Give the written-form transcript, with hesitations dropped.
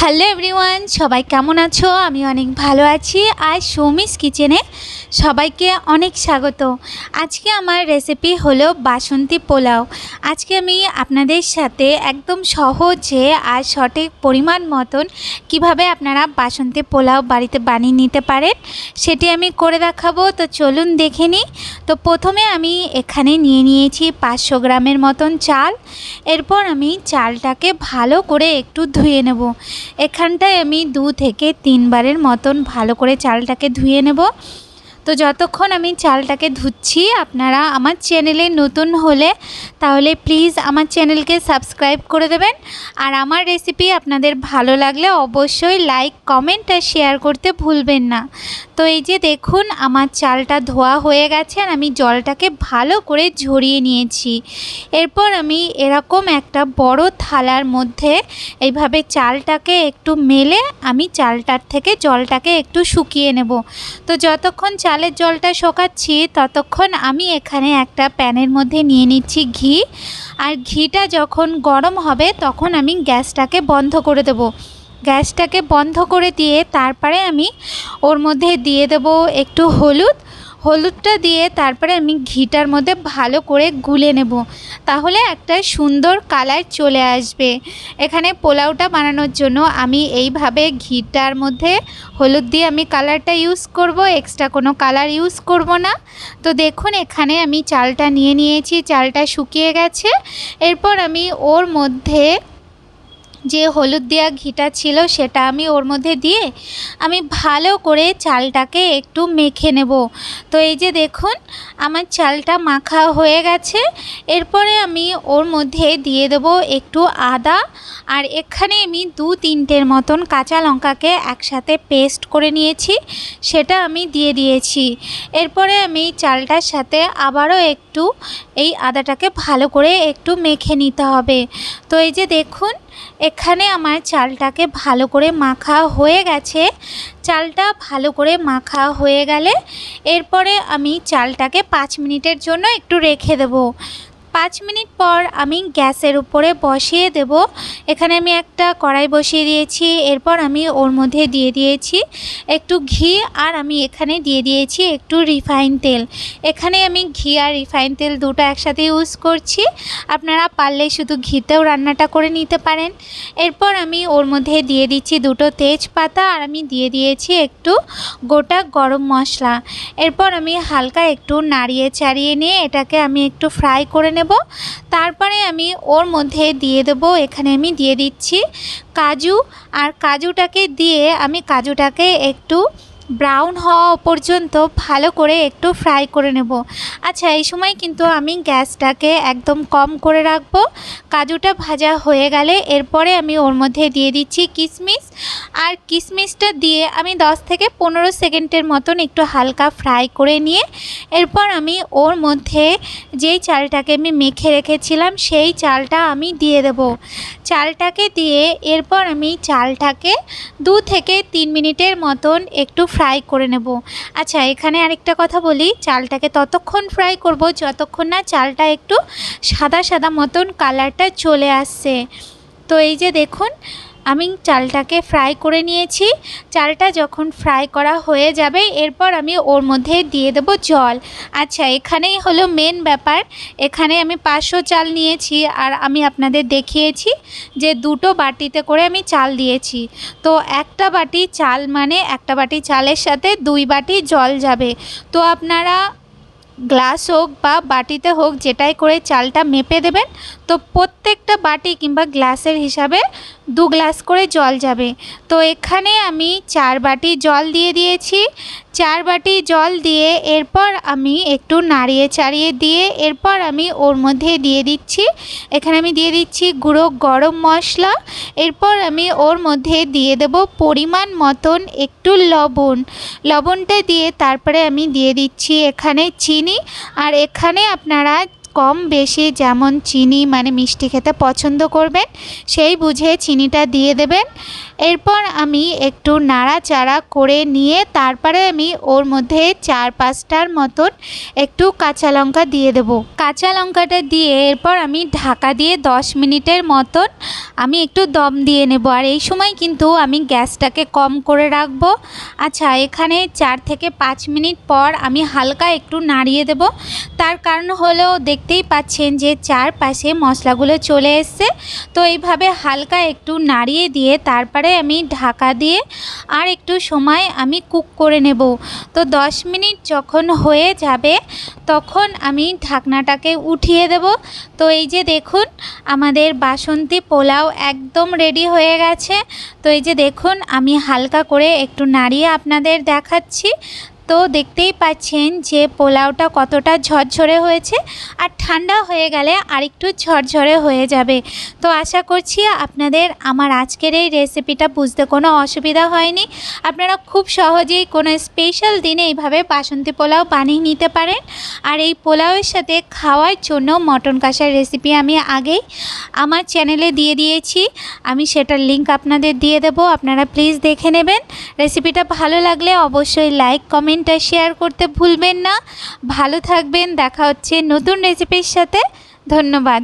Hello everyone, সবাই কেমন আছো? আমি অনেক ভালো আছি। আজ সৌমিস কিচেনে সবাইকে অনেক স্বাগত। আজকে আমার রেসিপি হলো বাসন্তী পোলাও। আজকে আমি আপনাদের সাথে একদম সহজে আর সঠিক পরিমাণ মতন কিভাবে আপনারা বাসন্তী পোলাও বাড়িতে বানিয়ে নিতে পারেন সেটি আমি করে দেখাবো। তো চলুন দেখে নিই। তো প্রথমে আমি এখানে নিয়ে নিয়েছি 500 গ্রামের মতন চাল। এরপর আমি চালটাকে ভালো করে একটু ধুয়ে নেব। এখানটায় আমি 2 থেকে 3 বারের মতন ভালো করে চালটাকে ধুয়ে নেব। তো যতক্ষণ আমি চালটাকে ধুচ্ছি, আপনারা আমার চ্যানেলে নতুন হলে তাহলে প্লিজ আমার চ্যানেলকে সাবস্ক্রাইব করে দেবেন। আর আমার রেসিপি আপনাদের ভালো লাগলে অবশ্যই লাইক, কমেন্ট আর শেয়ার করতে ভুলবেন না। তো এই যে দেখুন, আমার চালটা ধোয়া হয়ে গেছে আর আমি জলটাকে ভালো করে ঝরিয়ে নিয়েছি। এরপর আমি এরকম একটা বড় থালার মধ্যে এইভাবে চালটাকে একটু মেলে আমি চালটার থেকে জলটাকে একটু শুকিয়ে নেব। তো যতক্ষণ চালের জলটা শোকাচ্ছি ততক্ষণ আমি এখানে একটা প্যানের মধ্যে নিয়ে নিচ্ছি ঘি। আর ঘিটা যখন গরম হবে তখন আমি গ্যাসটাকে বন্ধ করে দেব। গ্যাসটাকে বন্ধ করে দিয়ে তারপরে আমি ওর মধ্যে দিয়ে দেব একটু হলুদটা দিয়ে তারপরে আমি ঘিটার মধ্যে ভালো করে গুলে নেব, তাহলে একটা সুন্দর কালার চলে আসবে। এখানে পোলাওটা বানানোর জন্য আমি এইভাবে ঘিটার মধ্যে হলুদ দিয়ে আমি কালারটা ইউজ করব, এক্সট্রা কোনো কালার ইউজ করব না। তো দেখুন, এখানে আমি চালটা নিয়ে নিয়েছি, চালটা শুকিয়ে গেছে। এরপর আমি ওর মধ্যে যে হলুদ দেওয়া ঘিটা ছিল সেটা আমি ওর মধ্যে দিয়ে আমি ভালো করে চালটাকে একটু মেখে নেব। তো এই যে দেখুন, আমার চালটা মাখা হয়ে গেছে। এরপরে আমি ওর মধ্যে দিয়ে দেব একটু আদা, আর এখানে আমি 2-3টের মতন কাঁচা লঙ্কাকে একসাথে পেস্ট করে নিয়েছি, সেটা আমি দিয়ে দিয়েছি। এরপরে আমি চালটার সাথে আবারও একটু এই আদাটাকে ভালো করে একটু মেখে নিতে হবে। তো এই যে দেখুন, এখানে আমার চালটাকে ভালো করে মাখা হয়ে গেছে। চালটা ভালো করে মাখা হয়ে গেলে এরপরে আমি চালটাকে 5 মিনিটের জন্য একটু রেখে দেব। 5 মিনিট পর আমি গ্যাসের উপরে বসিয়ে দেব। এখানে আমি একটা কড়াই বসিয়ে দিয়েছি। এরপর আমি ওর মধ্যে দিয়ে দিয়েছি একটু ঘি, আর আমি এখানে দিয়ে দিয়েছি একটু রিফাইন তেল। এখানে আমি ঘি আর রিফাইন তেল দুটো একসাথে ইউজ করছি, আপনারা পারলে শুধু ঘিতেও রান্নাটা করে নিতে পারেন। এরপর আমি ওর মধ্যে দিয়ে দিচ্ছি 2টো তেজপাতা, আর আমি দিয়ে দিয়েছি একটু গোটা গরম মশলা। এরপর আমি হালকা একটু নাড়িয়ে চাড়িয়ে নিয়ে এটাকে আমি একটু ফ্রাই করে নেব। তারপরে আমি ওর মধ্যে দিয়ে দেব, এখানে আমি দিয়ে দিচ্ছি কাজু, আর কাজুটাকে দিয়ে আমি কাজুটাকে একটু ব্রাউন হওয়া পর্যন্ত ভালো করে একটু ফ্রাই করে নেব। আচ্ছা, এই সময় কিন্তু আমি গ্যাসটাকে একদম কম করে রাখবো। কাজুটা ভাজা হয়ে গেলে এরপরে আমি ওর মধ্যে দিয়ে দিচ্ছি কিশমিশ, আর কিশমিশটা দিয়ে আমি 10 থেকে 15 সেকেন্ডের মতন একটু হালকা ফ্রাই করে নিয়ে এরপর আমি ওর মধ্যে যেই চালটাকে আমি মেখে রেখেছিলাম সেই চালটা আমি দিয়ে দেব। চালটাকে দিয়ে এরপর আমি চালটাকে 2 থেকে 3 মিনিটের মতন একটু ফ্রাই করে নেব। আচ্ছা, এখানে আরেকটা কথা বলি, চালটাকে ততক্ষণ ফ্রাই করব যতক্ষণ না চালটা একটু সাদা সাদা মতন কালারটা চলে আসছে। তো এই যে দেখুন, আমি চালটাকে ফ্রাই করে নিয়েছি। চালটা যখন ফ্রাই করা হয়ে যাবে এরপর আমি ওর মধ্যে দিয়ে দেব জল। আচ্ছা, এখানেই হলো মেন ব্যাপার। এখানে আমি 500 চাল নিয়েছি, আর আমি আপনাদের দেখিয়েছি যে 2টো বাটিতে করে আমি চাল দিয়েছি। তো একটা বাটি চাল মানে একটা বাটি চালের সাথে 2 বাটি জল যাবে। তো আপনারা গ্লাস হোক বা বাটিতে হোক যেটাই করে চালটা মেপে দেবেন। তো প্রত্যেকটা বাটি কিংবা গ্লাসের হিসাবে 2 গ্লাস করে জল যাবে। তো এখানে আমি 4 বাটি জল দিয়ে দিয়েছি। 4 বাটি জল দিয়ে এরপর আমি একটু নাড়িয়ে চাড়িয়ে দিয়ে এরপর আমি ওর মধ্যে দিয়ে দিচ্ছি, এখানে আমি দিয়ে দিচ্ছি গুঁড়ো গরম মশলা। এরপর আমি ওর মধ্যে দিয়ে দেব পরিমাণ মতন একটু লবণটা দিয়ে তারপরে আমি দিয়ে দিচ্ছি এখানে চিনি। আর এখানে আপনারা কম বেশি যেমন চিনি মানে মিষ্টি খেতে পছন্দ করবেন সেই বুঝে চিনিটা দিয়ে দেবেন। এরপর আমি একটু নাড়াচাড়া করে নিয়ে তারপরে আমি ওর মধ্যে 4-5টার মতন একটু কাঁচা লঙ্কা দিয়ে দেবো। কাঁচা লঙ্কাটা দিয়ে এরপর আমি ঢাকা দিয়ে 10 মিনিটের মতন আমি একটু দম দিয়ে নেব। আর এই সময় কিন্তু আমি গ্যাসটাকে কম করে রাখবো। আচ্ছা, এখানে 4 থেকে 5 মিনিট পর আমি হালকা একটু নাড়িয়ে দেব। তার কারণ হলো দেখতেই পাচ্ছেন যে চারপাশে মশলাগুলো চলে এসছে। তো এইভাবে হালকা একটু নাড়িয়ে দিয়ে তারপরে আমি ঢাকা দিয়ে আর একটু সময় আমি কুক করে নেব। তো 10 মিনিট যখন হয়ে যাবে তখন আমি ঢাকনাটাকে উঠিয়ে দেব। তো এই যে দেখুন আমাদের বাসন্তী পোলাও একদম রেডি হয়ে গেছে। তো এই যে দেখুন আমি হালকা করে একটু নাড়িয়ে আপনাদের দেখাচ্ছি। তো দেখতেই পাচ্ছেন যে পোলাওটা কতটা ঝরঝরে হয়েছে, আর ঠান্ডা হয়ে গেলে আরেকটু ঝরঝরে হয়ে যাবে। তো আশা করছি আপনাদের আমার আজকের এই রেসিপিটা বুঝতে কোনো অসুবিধা হয়নি। আপনারা খুব সহজেই কোনো স্পেশাল দিনে এইভাবে বাসন্তী পোলাও বানিয়ে নিতে পারেন। আর এই পোলাওয়ের সাথে খাওয়ার জন্য মটন কষার রেসিপি আমি আগেই আমার চ্যানেলে দিয়ে দিয়েছি, আমি সেটার লিংক আপনাদের দিয়ে দেবো, আপনারা প্লিজ দেখে নেবেন। রেসিপিটা ভালো লাগলে অবশ্যই লাইক কমেন্ট আর শেয়ার করতে ভুলবেন না। ভালো থাকবেন, দেখা হচ্ছে নতুন রেসিপির সাথে। ধন্যবাদ।